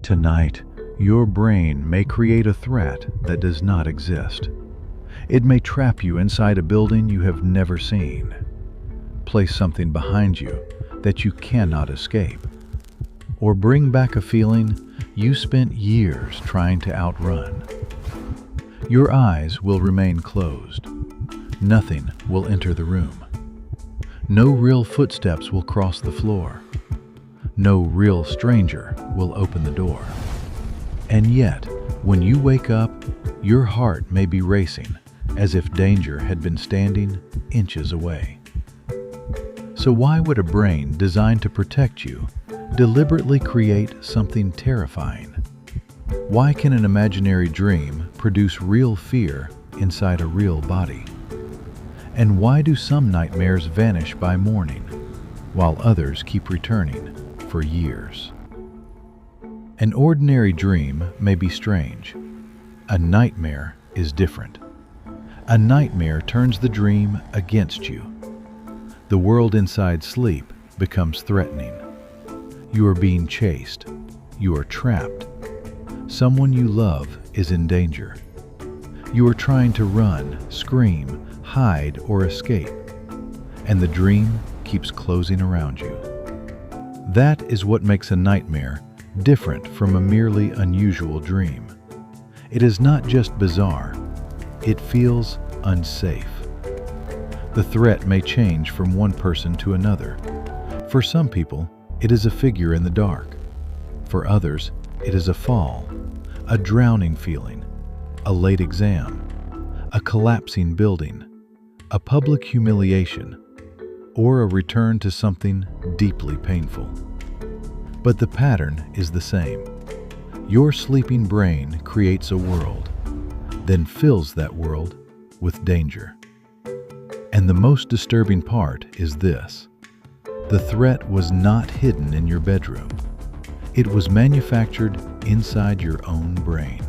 Tonight, your brain may create a threat that does not exist. It may trap you inside a building you have never seen, place something behind you that you cannot escape, or bring back a feeling you spent years trying to outrun. Your eyes will remain closed. Nothing will enter the room. No real footsteps will cross the floor. No real stranger will open the door. And yet, when you wake up, your heart may be racing as if danger had been standing inches away. So why would a brain designed to protect you deliberately create something terrifying? Why can an imaginary dream produce real fear inside a real body? And why do some nightmares vanish by morning, while others keep returning for years? An ordinary dream may be strange. A nightmare is different. A nightmare turns the dream against you. The world inside sleep becomes threatening. You are being chased. You are trapped. Someone you love is in danger. You are trying to run, scream, hide, or escape, and the dream keeps closing around you. That is what makes a nightmare different from a merely unusual dream. It is not just bizarre, it feels unsafe. The threat may change from one person to another. For some people, it is a figure in the dark. For others, it is a fall, a drowning feeling, a late exam, a collapsing building, a public humiliation, or a return to something deeply painful. But the pattern is the same. Your sleeping brain creates a world, then fills that world with danger. And the most disturbing part is this: the threat was not hidden in your bedroom. It was manufactured inside your own brain.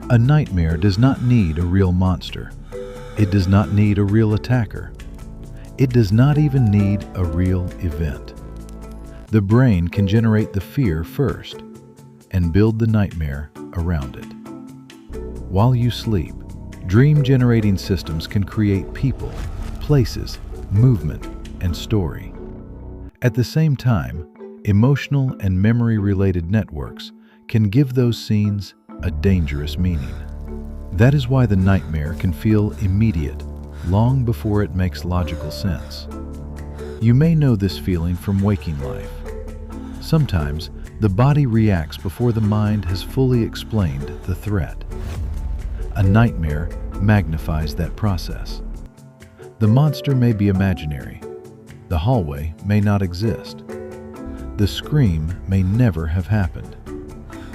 A nightmare does not need a real monster. It does not need a real attacker. It does not even need a real event. The brain can generate the fear first and build the nightmare around it. While you sleep, dream-generating systems can create people, places, movement, and story. At the same time, emotional and memory-related networks can give those scenes a dangerous meaning. That is why the nightmare can feel immediate, long before it makes logical sense. You may know this feeling from waking life. Sometimes, the body reacts before the mind has fully explained the threat. A nightmare magnifies that process. The monster may be imaginary. The hallway may not exist. The scream may never have happened.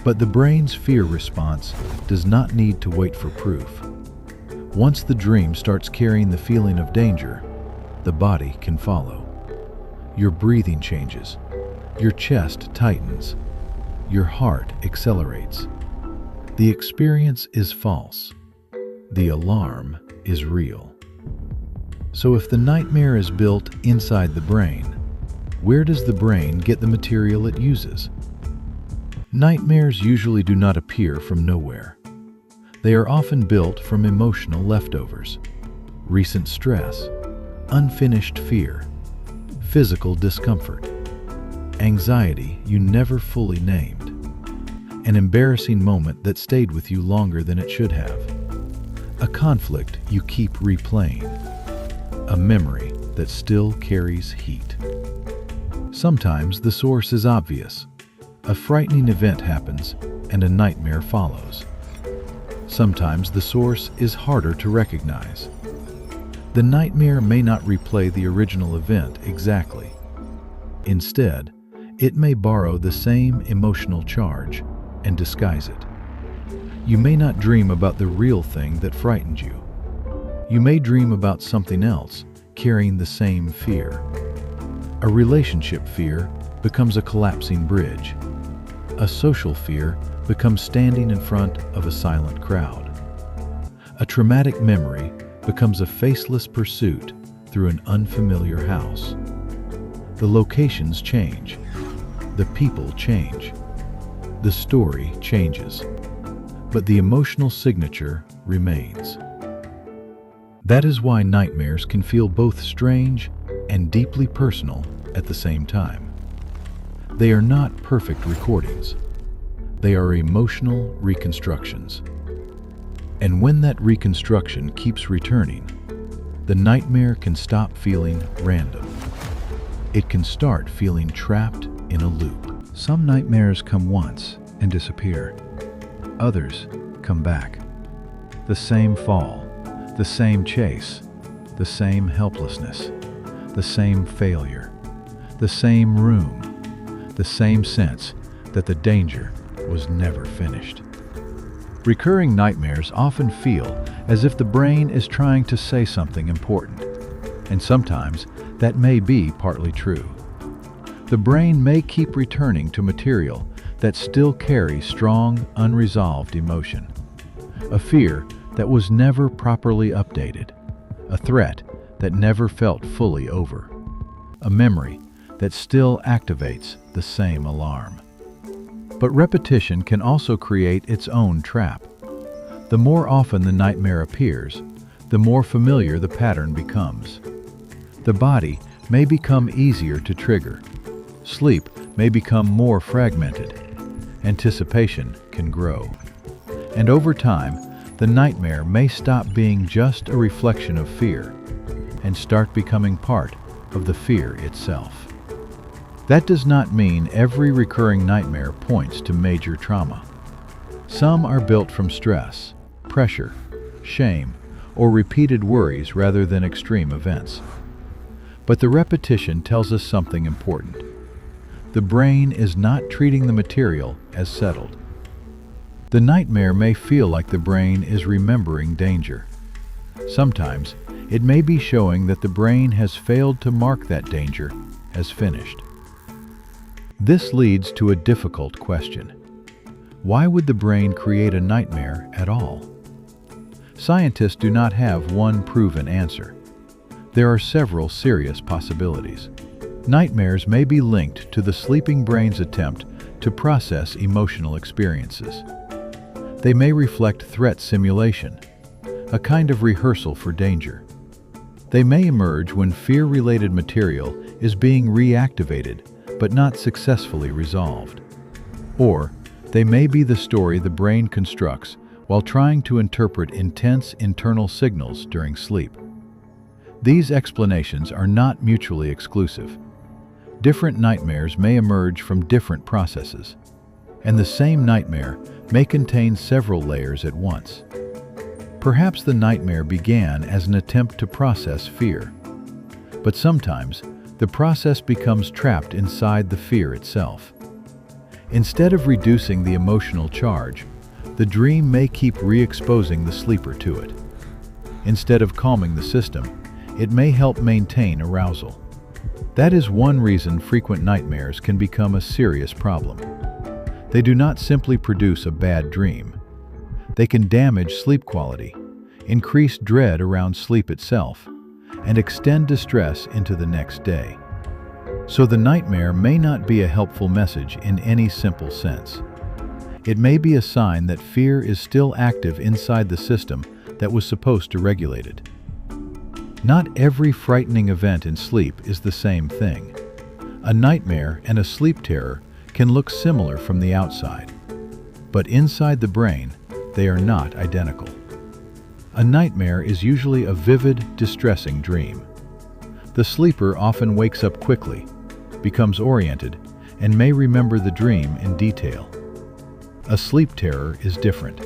But the brain's fear response does not need to wait for proof. Once the dream starts carrying the feeling of danger, the body can follow. Your breathing changes. Your chest tightens. Your heart accelerates. The experience is false. The alarm is real. So if the nightmare is built inside the brain, where does the brain get the material it uses? Nightmares usually do not appear from nowhere. They are often built from emotional leftovers, recent stress, unfinished fear, physical discomfort, anxiety you never fully named, an embarrassing moment that stayed with you longer than it should have, a conflict you keep replaying, a memory that still carries heat. Sometimes the source is obvious. A frightening event happens and a nightmare follows. Sometimes the source is harder to recognize. The nightmare may not replay the original event exactly. Instead, it may borrow the same emotional charge and disguise it. You may not dream about the real thing that frightened you. You may dream about something else carrying the same fear. A relationship fear becomes a collapsing bridge. A social fear becomes standing in front of a silent crowd. A traumatic memory becomes a faceless pursuit through an unfamiliar house. The locations change. The people change. the story changes, but the emotional signature remains. That is why nightmares can feel both strange and deeply personal at the same time. They are not perfect recordings. They are emotional reconstructions. And when that reconstruction keeps returning, the nightmare can stop feeling random. It can start feeling trapped in a loop. Some nightmares come once and disappear. Others come back. The same fall, the same chase, the same helplessness, the same failure, the same room, the same sense that the danger was never finished. Recurring nightmares often feel as if the brain is trying to say something important, and sometimes that may be partly true. The brain may keep returning to material that still carries strong, unresolved emotion. A fear that was never properly updated. A threat that never felt fully over. A memory that still activates the same alarm. But repetition can also create its own trap. The more often the nightmare appears, the more familiar the pattern becomes. The body may become easier to trigger. Sleep may become more fragmented. Anticipation can grow. And over time, the nightmare may stop being just a reflection of fear and start becoming part of the fear itself. That does not mean every recurring nightmare points to major trauma. Some are built from stress, pressure, shame, or repeated worries rather than extreme events. But the repetition tells us something important. The brain is not treating the material as settled. The nightmare may feel like the brain is remembering danger. Sometimes, it may be showing that the brain has failed to mark that danger as finished. This leads to a difficult question. Why would the brain create a nightmare at all? Scientists do not have one proven answer. There are several serious possibilities. Nightmares may be linked to the sleeping brain's attempt to process emotional experiences. They may reflect threat simulation, a kind of rehearsal for danger. They may emerge when fear-related material is being reactivated but not successfully resolved. Or they may be the story the brain constructs while trying to interpret intense internal signals during sleep. These explanations are not mutually exclusive. Different nightmares may emerge from different processes, and the same nightmare may contain several layers at once. Perhaps the nightmare began as an attempt to process fear, but sometimes the process becomes trapped inside the fear itself. Instead of reducing the emotional charge, the dream may keep re-exposing the sleeper to it. Instead of calming the system, it may help maintain arousal. That is one reason frequent nightmares can become a serious problem. They do not simply produce a bad dream. They can damage sleep quality, increase dread around sleep itself, and extend distress into the next day. So the nightmare may not be a helpful message in any simple sense. It may be a sign that fear is still active inside the system that was supposed to regulate it. Not every frightening event in sleep is the same thing. A nightmare and a sleep terror can look similar from the outside, but inside the brain, they are not identical. A nightmare is usually a vivid, distressing dream. The sleeper often wakes up quickly, becomes oriented, and may remember the dream in detail. A sleep terror is different.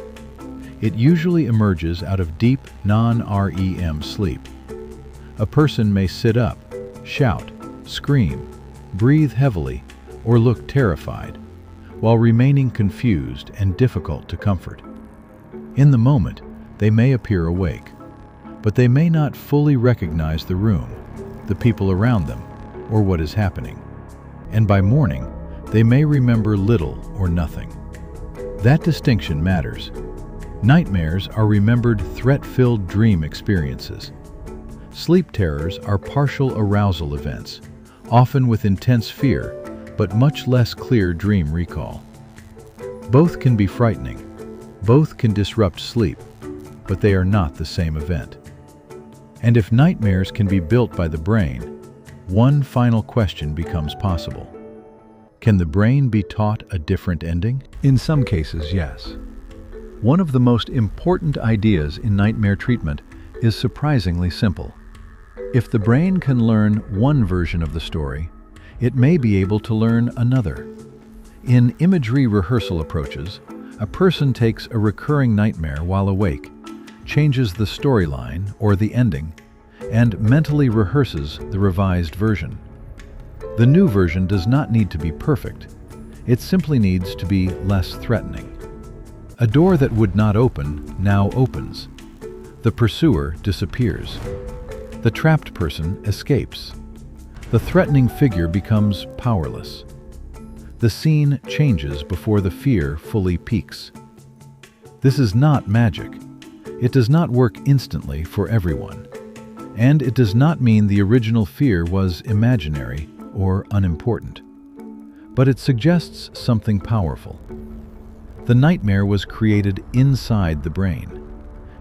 It usually emerges out of deep, non-REM sleep. A person may sit up, shout, scream, breathe heavily, or look terrified, while remaining confused and difficult to comfort. In the moment, they may appear awake, but they may not fully recognize the room, the people around them, or what is happening. And by morning, they may remember little or nothing. That distinction matters. Nightmares are remembered threat-filled dream experiences. Sleep terrors are partial arousal events, often with intense fear, but much less clear dream recall. Both can be frightening. Both can disrupt sleep, but they are not the same event. And if nightmares can be built by the brain, one final question becomes possible. Can the brain be taught a different ending? In some cases, yes. One of the most important ideas in nightmare treatment is surprisingly simple. If the brain can learn one version of the story, it may be able to learn another. In imagery rehearsal approaches, a person takes a recurring nightmare while awake, changes the storyline or the ending, and mentally rehearses the revised version. The new version does not need to be perfect. It simply needs to be less threatening. A door that would not open now opens. The pursuer disappears. The trapped person escapes. The threatening figure becomes powerless. The scene changes before the fear fully peaks. This is not magic. It does not work instantly for everyone. And it does not mean the original fear was imaginary or unimportant. But it suggests something powerful. The nightmare was created inside the brain.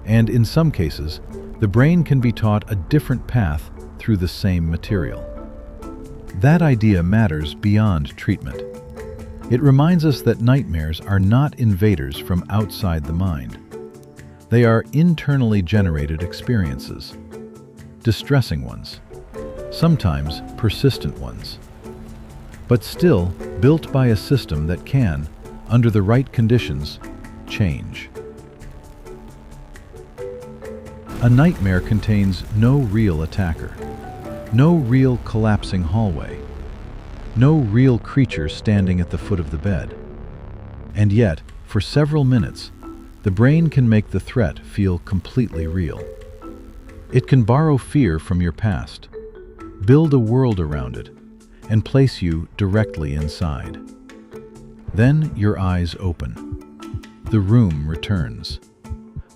And in some cases, the brain can be taught a different path through the same material. That idea matters beyond treatment. It reminds us that nightmares are not invaders from outside the mind. They are internally generated experiences, distressing ones, sometimes persistent ones, but still built by a system that can, under the right conditions, change. A nightmare contains no real attacker, no real collapsing hallway, no real creature standing at the foot of the bed. And yet, for several minutes, the brain can make the threat feel completely real. It can borrow fear from your past, build a world around it, and place you directly inside. Then your eyes open. The room returns.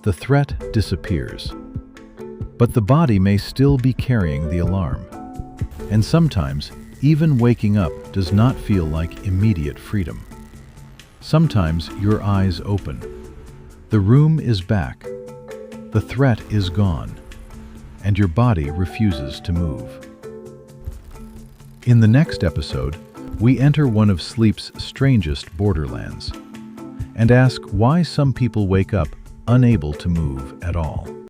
The threat disappears. But the body may still be carrying the alarm. And sometimes, even waking up does not feel like immediate freedom. Sometimes your eyes open. The room is back. The threat is gone. And your body refuses to move. In the next episode, we enter one of sleep's strangest borderlands and ask why some people wake up unable to move at all.